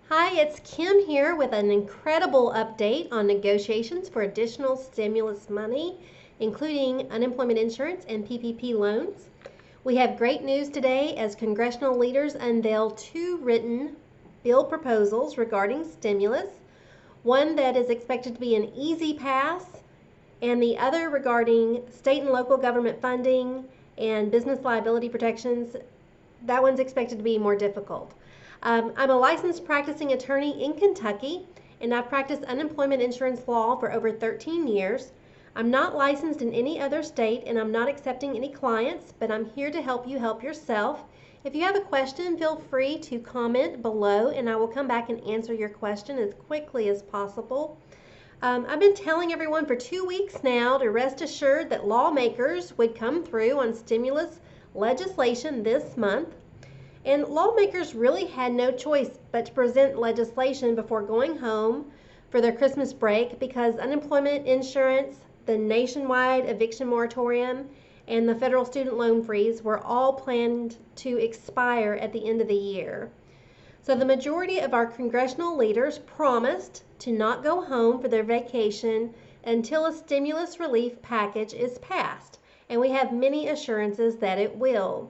Hi, it's Kim here with an incredible update on negotiations for additional stimulus money, including unemployment insurance and PPP loans. We have great news today as congressional leaders unveil two written bill proposals regarding stimulus, one that is expected to be an easy pass, and the other regarding state and local government funding and business liability protections. That one's expected to be more difficult. I'm a licensed practicing attorney in Kentucky, and I've practiced unemployment insurance law for over 13 years. I'm not licensed in any other state, and I'm not accepting any clients, but I'm here to help you help yourself. If you have a question, feel free to comment below, and I will come back and answer your question as quickly as possible. I've been telling everyone for 2 weeks now to rest assured that lawmakers would come through on stimulus legislation this month. And lawmakers really had no choice but to present legislation before going home for their Christmas break because unemployment insurance, the nationwide eviction moratorium, and the federal student loan freeze were all planned to expire at the end of the year. So the majority of our congressional leaders promised to not go home for their vacation until a stimulus relief package is passed, and we have many assurances that it will.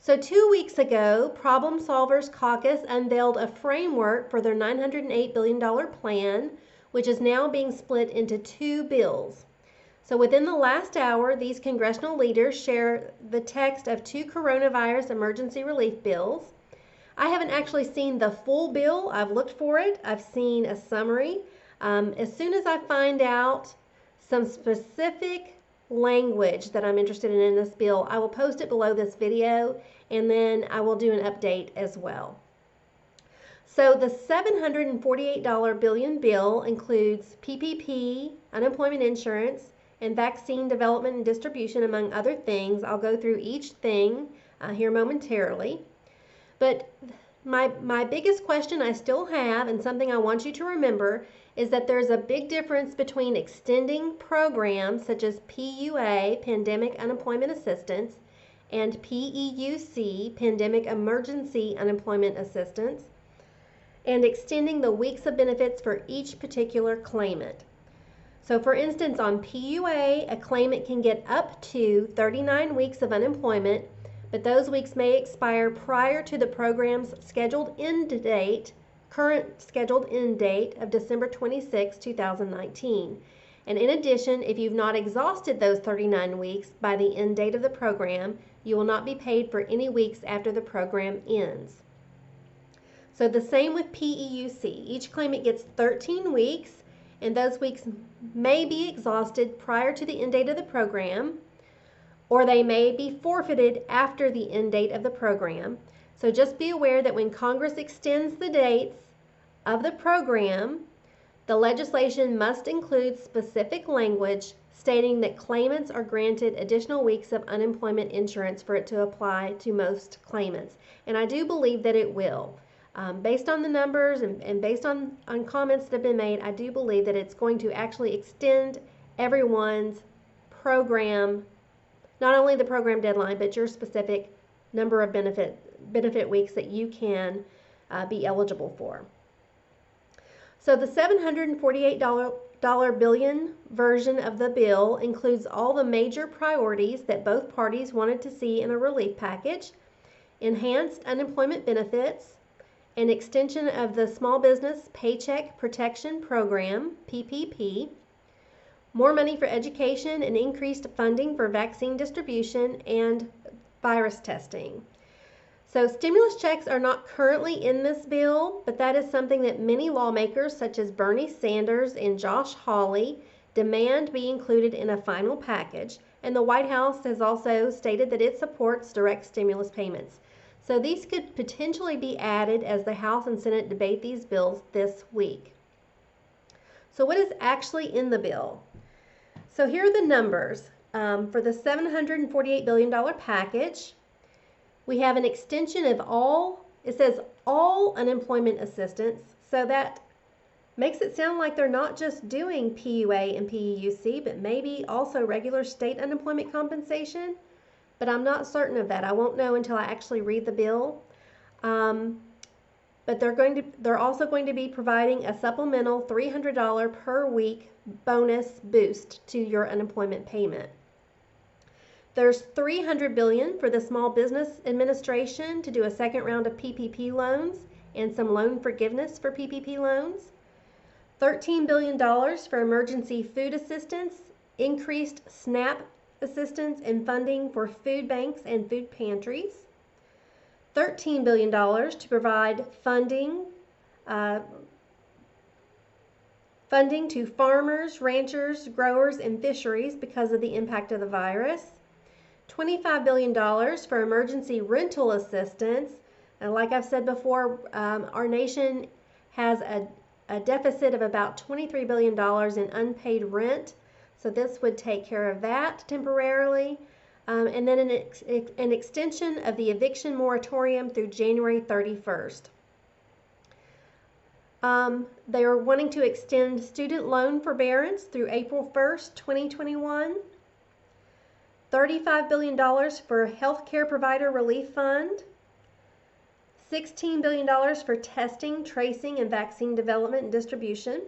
So 2 weeks ago, Problem Solvers Caucus unveiled a framework for their $908 billion plan, which is now being split into two bills. So within the last hour, these congressional leaders share the text of two coronavirus emergency relief bills. I haven't actually seen the full bill. I've looked for it. I've seen a summary. As soon as I find out some specific language that I'm interested in this bill, I will post it below this video, and then I will do an update as well. So the $748 billion bill includes PPP, unemployment insurance, and vaccine development and distribution, among other things. I'll go through each thing here momentarily. But my biggest question I still have, and something I want you to remember, is that there's a big difference between extending programs such as PUA, Pandemic Unemployment Assistance, and PEUC, Pandemic Emergency Unemployment Assistance, and extending the weeks of benefits for each particular claimant. So for instance, on PUA, a claimant can get up to 39 weeks of unemployment, but those weeks may expire prior to the program's scheduled end date, current scheduled end date of December 26, 2019. And in addition, if you've not exhausted those 39 weeks by the end date of the program, you will not be paid for any weeks after the program ends. So the same with PEUC. Each claimant gets 13 weeks, and those weeks may be exhausted prior to the end date of the program, or they may be forfeited after the end date of the program. So just be aware that when Congress extends the dates of the program, the legislation must include specific language stating that claimants are granted additional weeks of unemployment insurance for it to apply to most claimants. And I do believe that it will. Based on the numbers and based on comments that have been made, I do believe that it's going to actually extend everyone's program, not only the program deadline, but your specific number of benefit weeks that you can be eligible for. So the $748 billion version of the bill includes all the major priorities that both parties wanted to see in a relief package: enhanced unemployment benefits, an extension of the Small Business Paycheck Protection Program, PPP, more money for education, and increased funding for vaccine distribution and virus testing. So stimulus checks are not currently in this bill, but that is something that many lawmakers such as Bernie Sanders and Josh Hawley demand be included in a final package, and the White House has also stated that it supports direct stimulus payments. So these could potentially be added as the House and Senate debate these bills this week. So what is actually in the bill? So here are the numbers. For the $748 billion package, we have an extension of it says all unemployment assistance, so that makes it sound like they're not just doing PUA and PEUC, but maybe also regular state unemployment compensation, but I'm not certain of that. I won't know until I actually read the bill. But but they're also going to be providing a supplemental $300 per week bonus boost to your unemployment payment. There's $300 billion for the Small Business Administration to do a second round of PPP loans and some loan forgiveness for PPP loans. $13 billion for emergency food assistance, increased SNAP assistance and funding for food banks and food pantries. $13 billion to provide funding to farmers, ranchers, growers, and fisheries because of the impact of the virus. $25 billion for emergency rental assistance. And like I've said before, our nation has a deficit of about $23 billion in unpaid rent. So this would take care of that temporarily. And then an extension of the eviction moratorium through January 31st. They are wanting to extend student loan forbearance through April 1st, 2021. $35 billion for Healthcare Provider Relief Fund. $16 billion for testing, tracing, and vaccine development and distribution.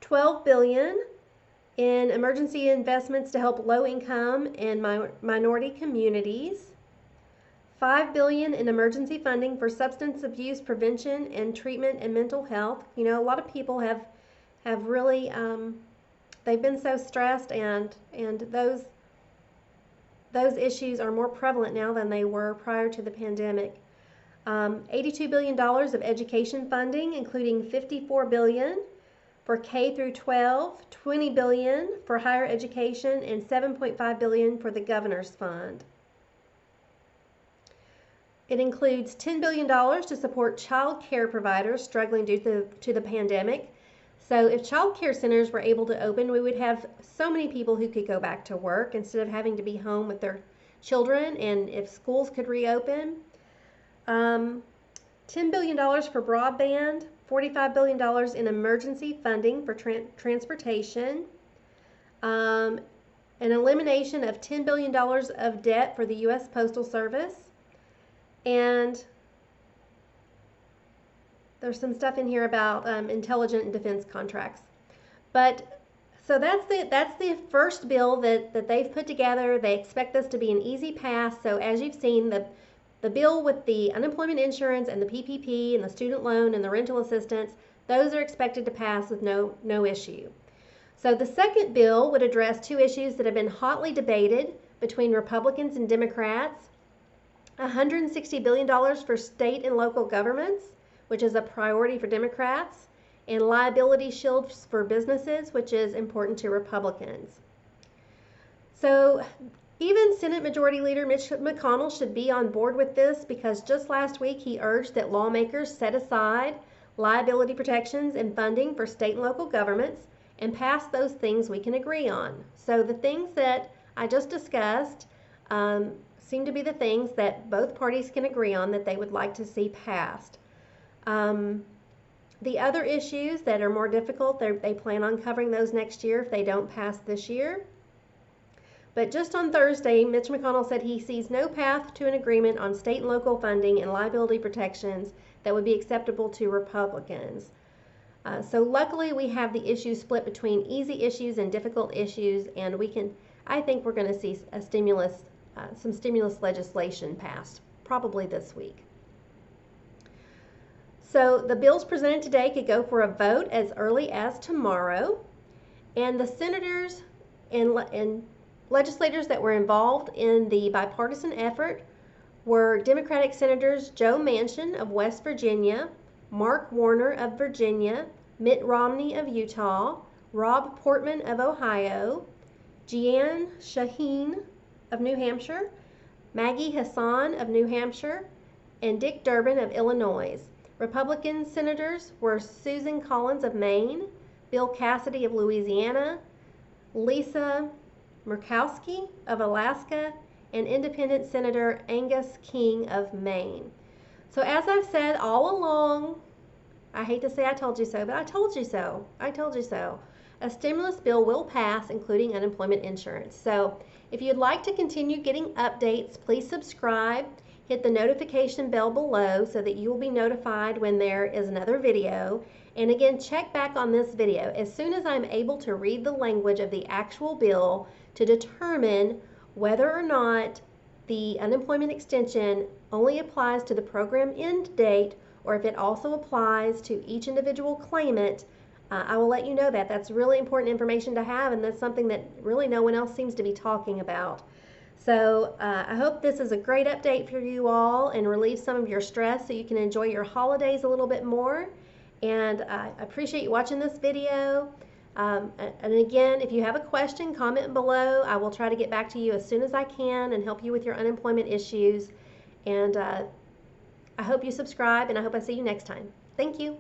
$12 billion in emergency investments to help low-income and minority communities. $5 billion in emergency funding for substance abuse prevention and treatment and mental health. You know, a lot of people have really they've been so stressed, and those issues are more prevalent now than they were prior to the pandemic. $82 billion of education funding, including $54 billion for K through 12, $20 billion for higher education, and $7.5 billion for the Governor's Fund. It includes $10 billion to support child care providers struggling due to the pandemic. So if child care centers were able to open, we would have so many people who could go back to work instead of having to be home with their children, and if schools could reopen. $10 billion for broadband, $45 billion in emergency funding for transportation, an elimination of $10 billion of debt for the U.S. Postal Service, and there's some stuff in here about intelligence and defense contracts. But so that's the first bill that they've put together. They expect this to be an easy pass. So as you've seen, the bill with the unemployment insurance and the PPP and the student loan and the rental assistance, those are expected to pass with no issue. So the second bill would address two issues that have been hotly debated between Republicans and Democrats. $160 billion for state and local governments, which is a priority for Democrats, and liability shields for businesses, which is important to Republicans. So even Senate Majority Leader Mitch McConnell should be on board with this, because just last week he urged that lawmakers set aside liability protections and funding for state and local governments and pass those things we can agree on. So the things that I just discussed seem to be the things that both parties can agree on that they would like to see passed. The other issues that are more difficult, they plan on covering those next year if they don't pass this year. But just on Thursday, Mitch McConnell said he sees no path to an agreement on state and local funding and liability protections that would be acceptable to Republicans. So luckily we have the issues split between easy issues and difficult issues, and I think we're going to see some stimulus legislation passed, probably this week. So the bills presented today could go for a vote as early as tomorrow, and the senators and legislators that were involved in the bipartisan effort were Democratic Senators Joe Manchin of West Virginia, Mark Warner of Virginia, Mitt Romney of Utah, Rob Portman of Ohio, Jeanne Shaheen of New Hampshire, Maggie Hassan of New Hampshire, and Dick Durbin of Illinois. Republican senators were Susan Collins of Maine, Bill Cassidy of Louisiana, Lisa Murkowski of Alaska, and Independent Senator Angus King of Maine. So as I've said all along, I hate to say I told you so, but I told you so. I told you so. A stimulus bill will pass, including unemployment insurance. So if you'd like to continue getting updates, please subscribe. hit the notification bell below so that you will be notified when there is another video. And again, check back on this video as soon as I'm able to read the language of the actual bill to determine whether or not the unemployment extension only applies to the program end date or if it also applies to each individual claimant. I will let you know that. That's really important information to have, and that's something that really no one else seems to be talking about. So I hope this is a great update for you all and relieves some of your stress so you can enjoy your holidays a little bit more. And I appreciate you watching this video. And again, if you have a question, comment below. I will try to get back to you as soon as I can and help you with your unemployment issues. And I hope you subscribe, and I hope I see you next time. Thank you.